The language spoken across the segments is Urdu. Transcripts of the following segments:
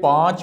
5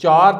4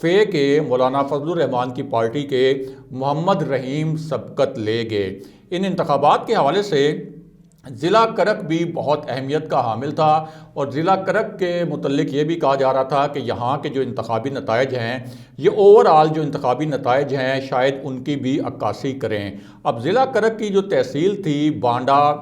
فے کے مولانا فضل الرحمان کی پارٹی کے محمد رحیم سبقت لے گئے۔ ان انتخابات کے حوالے سے ضلع کرک بھی بہت اہمیت کا حامل تھا، اور ضلع کرک کے متعلق یہ بھی کہا جا رہا تھا کہ یہاں کے جو انتخابی نتائج ہیں، یہ اوورآل جو انتخابی نتائج ہیں شاید ان کی بھی عکاسی کریں۔ اب ضلع کرک کی جو تحصیل تھی بانڈا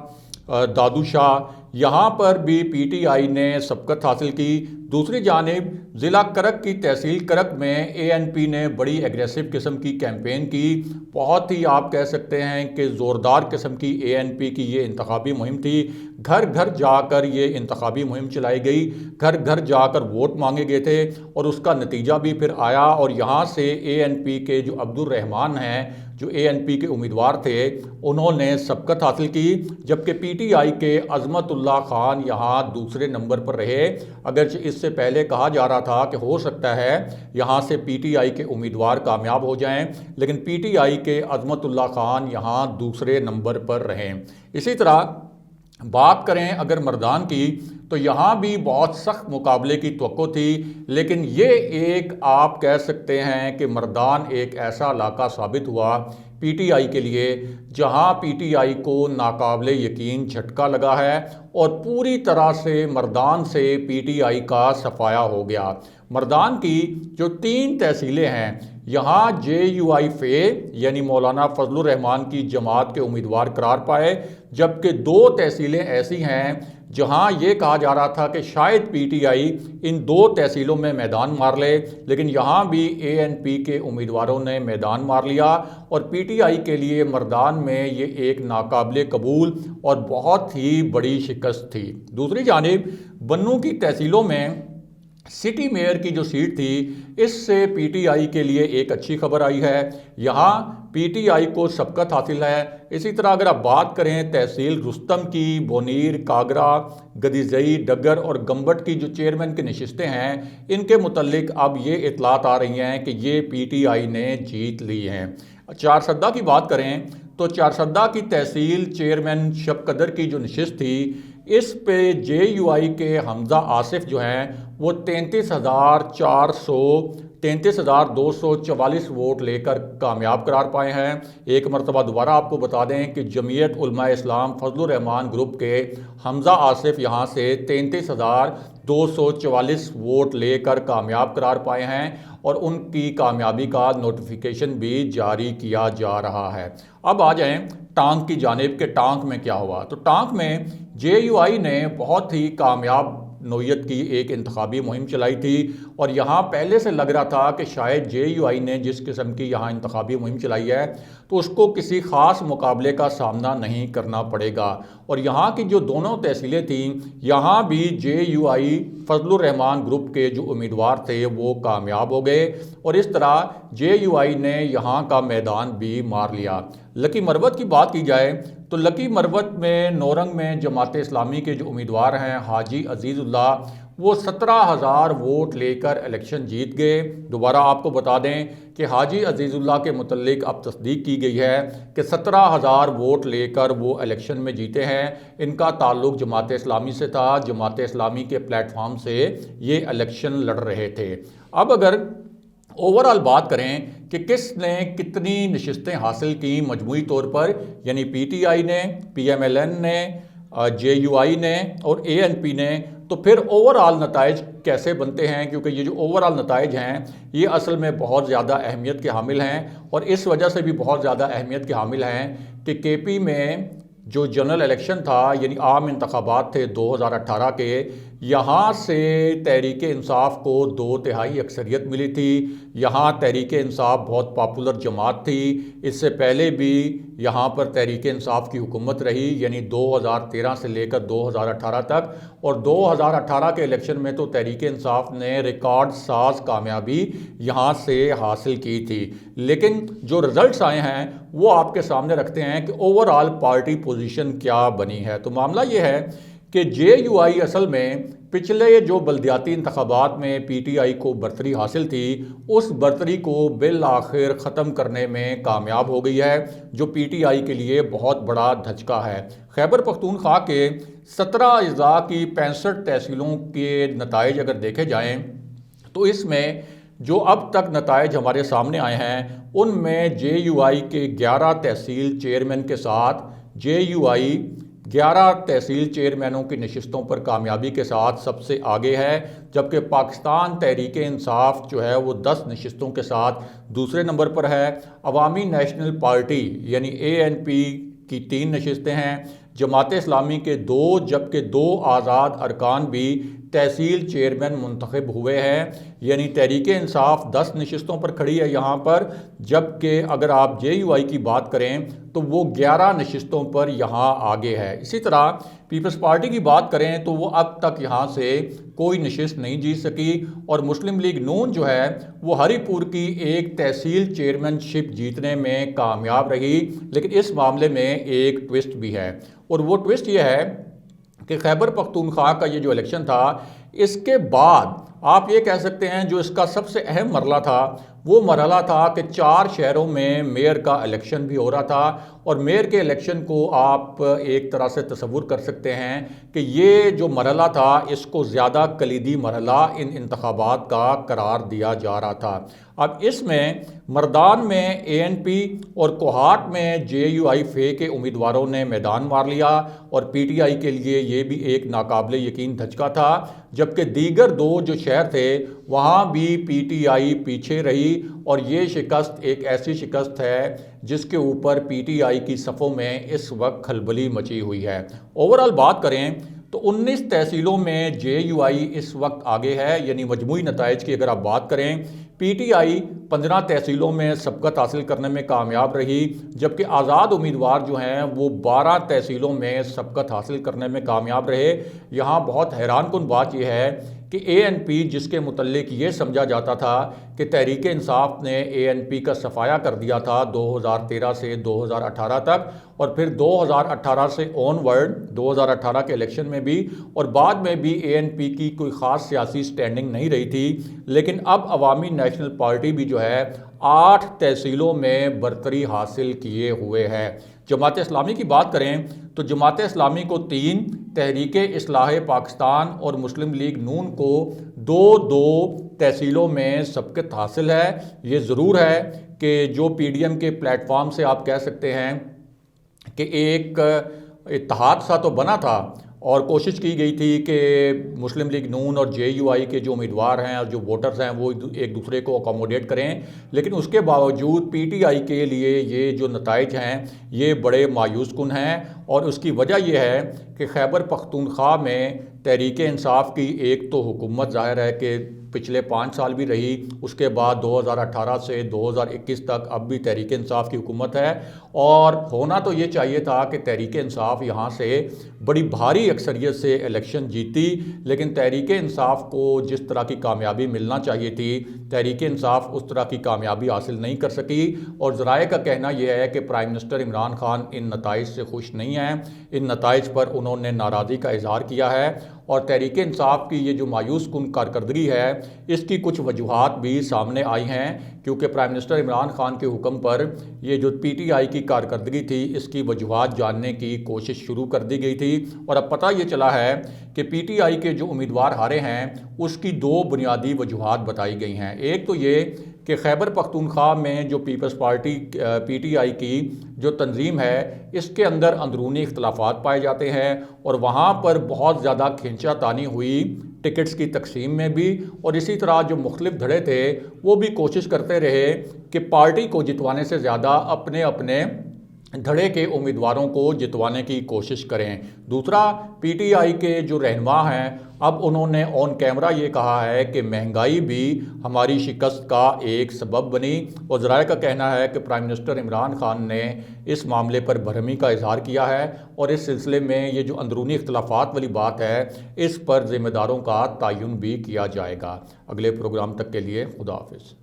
دادو شاہ، یہاں پر بھی پی ٹی آئی نے سبقت حاصل کی۔ دوسری جانب ضلع کرک کی تحصیل کرک میں اے این پی نے بڑی ایگریسو قسم کی کیمپین کی، بہت ہی آپ کہہ سکتے ہیں کہ زوردار قسم کی اے این پی کی یہ انتخابی مہم تھی۔ گھر گھر جا کر یہ انتخابی مہم چلائی گئی، گھر گھر جا کر ووٹ مانگے گئے تھے، اور اس کا نتیجہ بھی پھر آیا، اور یہاں سے اے این پی کے جو عبد الرحمان ہیں، جو اے این پی کے امیدوار تھے، انہوں نے سبقت حاصل کی، جبکہ پی ٹی آئی کے عظمت اللہ خان یہاں دوسرے نمبر پر رہے۔ اگرچہ اس سے پہلے کہا جا رہا تھا کہ ہو سکتا ہے یہاں سے پی ٹی آئی کے امیدوار کامیاب ہو جائیں، لیکن پی ٹی آئی کے عظمت اللہ خان یہاں دوسرے نمبر پر رہیں۔ اسی طرح بات کریں اگر مردان کی، تو یہاں بھی بہت سخت مقابلے کی توقع تھی، لیکن یہ ایک آپ کہہ سکتے ہیں کہ مردان ایک ایسا علاقہ ثابت ہوا پی ٹی آئی کے لیے جہاں پی ٹی آئی کو ناقابل یقین جھٹکا لگا ہے، اور پوری طرح سے مردان سے پی ٹی آئی کا صفایا ہو گیا۔ مردان کی جو 3 تحصیلیں ہیں، یہاں جے یو آئی فے یعنی مولانا فضل الرحمان کی جماعت کے امیدوار قرار پائے، جبکہ 2 تحصیلیں ایسی ہیں جہاں یہ کہا جا رہا تھا کہ شاید پی ٹی آئی ان 2 تحصیلوں میں میدان مار لے، لیکن یہاں بھی اے این پی کے امیدواروں نے میدان مار لیا، اور پی ٹی آئی کے لیے مردان میں یہ ایک ناقابل قبول اور بہت ہی بڑی شکست تھی۔ دوسری جانب بنوں کی تحصیلوں میں سٹی میئر کی جو سیٹ تھی، اس سے پی ٹی آئی کے لیے ایک اچھی خبر آئی ہے، یہاں پی ٹی آئی کو سبقت حاصل ہے۔ اسی طرح اگر آپ بات کریں تحصیل رستم کی، بونیر، کاگرا، گدیزئی، ڈگر اور گمبٹ کی جو چیئرمین کی نشستیں ہیں، ان کے متعلق اب یہ اطلاعات آ رہی ہیں کہ یہ پی ٹی آئی نے جیت لی ہیں۔ چارسدہ کی بات کریں تو چارسدہ کی تحصیل چیئرمین شب قدر کی جو نشست تھی، اس پہ جے یو آئی کے حمزہ آصف جو ہیں وہ 33,244 ووٹ لے کر کامیاب قرار پائے ہیں۔ ایک مرتبہ دوبارہ آپ کو بتا دیں کہ جمعیت علماء اسلام فضل الرحمان گروپ کے حمزہ آصف یہاں سے 33,244 ووٹ لے کر کامیاب قرار پائے ہیں، اور ان کی کامیابی کا نوٹیفیکیشن بھی جاری کیا جا رہا ہے۔ اب آ جائیں ٹانک کی جانب کہ ٹانک میں کیا ہوا۔ تو ٹانک میں جے یو آئی نے بہت ہی کامیاب نوعیت کی ایک انتخابی مہم چلائی تھی، اور یہاں پہلے سے لگ رہا تھا کہ شاید جے یو آئی نے جس قسم کی یہاں انتخابی مہم چلائی ہے تو اس کو کسی خاص مقابلے کا سامنا نہیں کرنا پڑے گا، اور یہاں کی جو دونوں تحصیلیں تھیں یہاں بھی جے you I Fazal Rahman group کے جو امیدوار تھے وہ کامیاب ہو گئے، اور اس طرح جے یو آئی نے یہاں کا میدان بھی مار لیا۔ لکی مروت کی بات کی جائے تو لکی مروت میں نورنگ میں جماعت اسلامی کے جو امیدوار ہیں حاجی عزیز اللہ، وہ 17,000 ووٹ لے کر الیکشن جیت گئے۔ دوبارہ آپ کو بتا دیں کہ حاجی عزیز اللہ کے متعلق اب تصدیق کی گئی ہے کہ 17,000 ووٹ لے کر وہ الیکشن میں جیتے ہیں۔ ان کا تعلق جماعت اسلامی سے تھا، جماعت اسلامی کے پلیٹ فارم سے یہ الیکشن لڑ رہے تھے۔ اب اگر اوورآل بات کریں کہ کس نے کتنی نشستیں حاصل کی مجموعی طور پر، یعنی پی ٹی آئی نے، پی ایم ایل این نے، جے یو آئی نے اور اے این پی نے، تو پھر اوورآل نتائج کیسے بنتے ہیں، کیونکہ یہ جو اوورآل نتائج ہیں یہ اصل میں بہت زیادہ اہمیت کے حامل ہیں، اور اس وجہ سے بھی بہت زیادہ اہمیت کے حامل ہیں کہ کے پی میں جو جنرل الیکشن تھا، یعنی عام انتخابات تھے 2018 کے، یہاں سے تحریک انصاف کو 2/3 اکثریت ملی تھی۔ یہاں تحریک انصاف بہت پاپولر جماعت تھی، اس سے پہلے بھی یہاں پر تحریک انصاف کی حکومت رہی، یعنی 2013 سے لے کر 2018 تک، اور 2018 کے الیکشن میں تو تحریک انصاف نے ریکارڈ ساز کامیابی یہاں سے حاصل کی تھی۔ لیکن جو رزلٹس آئے ہیں وہ آپ کے سامنے رکھتے ہیں کہ اوورآل پارٹی پوزیشن کیا بنی ہے۔ تو معاملہ یہ ہے کہ جے یو آئی اصل میں پچھلے جو بلدیاتی انتخابات میں پی ٹی آئی کو برتری حاصل تھی، اس برتری کو بالآخر ختم کرنے میں کامیاب ہو گئی ہے، جو پی ٹی آئی کے لیے بہت بڑا دھچکا ہے۔ خیبر پختونخوا کے 17 اضلاع کی 65 تحصیلوں کے نتائج اگر دیکھے جائیں تو اس میں جو اب تک نتائج ہمارے سامنے آئے ہیں ان میں جے یو آئی کے 11 تحصیل چیئرمین کے ساتھ جے یو آئی 11 تحصیل چیئرمینوں کی نشستوں پر کامیابی کے ساتھ سب سے آگے ہے، جبکہ پاکستان تحریک انصاف جو ہے وہ 10 نشستوں کے ساتھ دوسرے نمبر پر ہے۔ عوامی نیشنل پارٹی یعنی ANP کی 3 نشستیں ہیں، جماعت اسلامی کے 2 جبکہ 2 آزاد ارکان بھی تحصیل چیئرمین منتخب ہوئے ہیں، یعنی تحریک انصاف 10 نشستوں پر کھڑی ہے یہاں پر، جبکہ اگر آپ جے یو آئی کی بات کریں تو وہ 11 نشستوں پر یہاں آگے ہے۔ اسی طرح پیپلز پارٹی کی بات کریں تو وہ اب تک یہاں سے کوئی نشست نہیں جیت سکی، اور مسلم لیگ نون جو ہے وہ ہری پور کی ایک تحصیل چیئرمین شپ جیتنے میں کامیاب رہی، لیکن اس معاملے میں ایک ٹوسٹ بھی ہے، اور وہ ٹوسٹ یہ ہے کہ خیبر پختونخوا کا یہ جو الیکشن تھا اس کے بعد آپ یہ کہہ سکتے ہیں جو اس کا سب سے اہم مرحلہ تھا وہ مرحلہ تھا کہ 4 شہروں میں میئر کا الیکشن بھی ہو رہا تھا، اور میئر کے الیکشن کو آپ ایک طرح سے تصور کر سکتے ہیں کہ یہ جو مرحلہ تھا اس کو زیادہ کلیدی مرحلہ ان انتخابات کا قرار دیا جا رہا تھا۔ اب اس میں مردان میں ANP اور کوہاٹ میں جے یو آئی فے کے امیدواروں نے میدان مار لیا، اور PTI کے لیے یہ بھی ایک ناقابل یقین دھچکا تھا، جبکہ دیگر 2 جو شہر تھے وہاں بھی PTI پیچھے رہی، اور یہ شکست ایک ایسی شکست ہے جس کے اوپر PTI کی صفوں میں اس وقت کھلبلی مچی ہوئی ہے۔ اوورال بات کریں تو 19 تحصیلوں میں جے یو آئی اس وقت آگے ہے، یعنی مجموعی نتائج کی اگر آپ بات کریں PTI 15 تحصیلوں میں سبقت حاصل کرنے میں کامیاب رہی، جبکہ آزاد امیدوار جو ہیں وہ 12 تحصیلوں میں سبقت حاصل کرنے میں کامیاب رہے۔ یہاں بہت حیران کن بات یہ ہے کہ ANP جس کے متعلق یہ سمجھا جاتا تھا کہ تحریک انصاف نے ANP کا صفایا کر دیا تھا 2013 سے 2018 تک، اور پھر 2018 سے آن ورڈ 2018 کے الیکشن میں بھی اور بعد میں بھی ANP کی کوئی خاص سیاسی سٹینڈنگ نہیں رہی تھی، لیکن اب عوامی نیشنل پارٹی بھی جو ہے 8 تحصیلوں میں برتری حاصل کیے ہوئے ہے۔ جماعت اسلامی کی بات کریں تو جماعت اسلامی کو 3، تحریک اصلاح پاکستان اور مسلم لیگ نون کو 2 تحصیلوں میں سبقت حاصل ہے۔ یہ ضرور ہے کہ جو PDM کے پلیٹ فارم سے آپ کہہ سکتے ہیں کہ ایک اتحاد سا تو بنا تھا، اور کوشش کی گئی تھی کہ مسلم لیگ نون اور جے یو آئی کے جو امیدوار ہیں اور جو ووٹرز ہیں وہ ایک دوسرے کو اکوموڈیٹ کریں، لیکن اس کے باوجود PTI کے لیے یہ جو نتائج ہیں یہ بڑے مایوس کن ہیں، اور اس کی وجہ یہ ہے کہ خیبر پختونخوا میں تحریک انصاف کی ایک تو حکومت ظاہر ہے کہ پچھلے 5 سال بھی رہی، اس کے بعد 2018 سے 2021 تک اب بھی تحریک انصاف کی حکومت ہے، اور ہونا تو یہ چاہیے تھا کہ تحریک انصاف یہاں سے بڑی بھاری اکثریت سے الیکشن جیتی، لیکن تحریک انصاف کو جس طرح کی کامیابی ملنا چاہیے تھی تحریک انصاف اس طرح کی کامیابی حاصل نہیں کر سکی، اور ذرائع کا کہنا یہ ہے کہ پرائم منسٹر عمران خان ان نتائج سے خوش نہیں ہیں، ان نتائج پر انہوں نے ناراضی کا اظہار کیا ہے، اور تحریک انصاف کی یہ جو مایوس کن کارکردگی ہے اس کی کچھ وجوہات بھی سامنے آئی ہیں، کیونکہ پرائم منسٹر عمران خان کے حکم پر یہ جو PTI کی کارکردگی تھی اس کی وجوہات جاننے کی کوشش شروع کر دی گئی تھی، اور اب پتہ یہ چلا ہے کہ PTI کے جو امیدوار ہارے ہیں اس کی 2 بنیادی وجوہات بتائی گئی ہیں۔ ایک تو یہ کہ خیبر پختونخوا میں جو پیپلز پارٹی PTI کی جو تنظیم ہے اس کے اندر اندرونی اختلافات پائے جاتے ہیں، اور وہاں پر بہت زیادہ کھینچا تانی ہوئی ٹکٹس کی تقسیم میں بھی، اور اسی طرح جو مختلف دھڑے تھے وہ بھی کوشش کرتے رہے کہ پارٹی کو جتوانے سے زیادہ اپنے دھڑے کے امیدواروں کو جتوانے کی کوشش کریں۔ دوسرا PTI کے جو رہنما ہیں اب انہوں نے آن کیمرہ یہ کہا ہے کہ مہنگائی بھی ہماری شکست کا ایک سبب بنی، اور ذرائع کا کہنا ہے کہ پرائم منسٹر عمران خان نے اس معاملے پر برہمی کا اظہار کیا ہے، اور اس سلسلے میں یہ جو اندرونی اختلافات والی بات ہے اس پر ذمہ داروں کا تعین بھی کیا جائے گا۔ اگلے پروگرام تک کے لیے خدا حافظ۔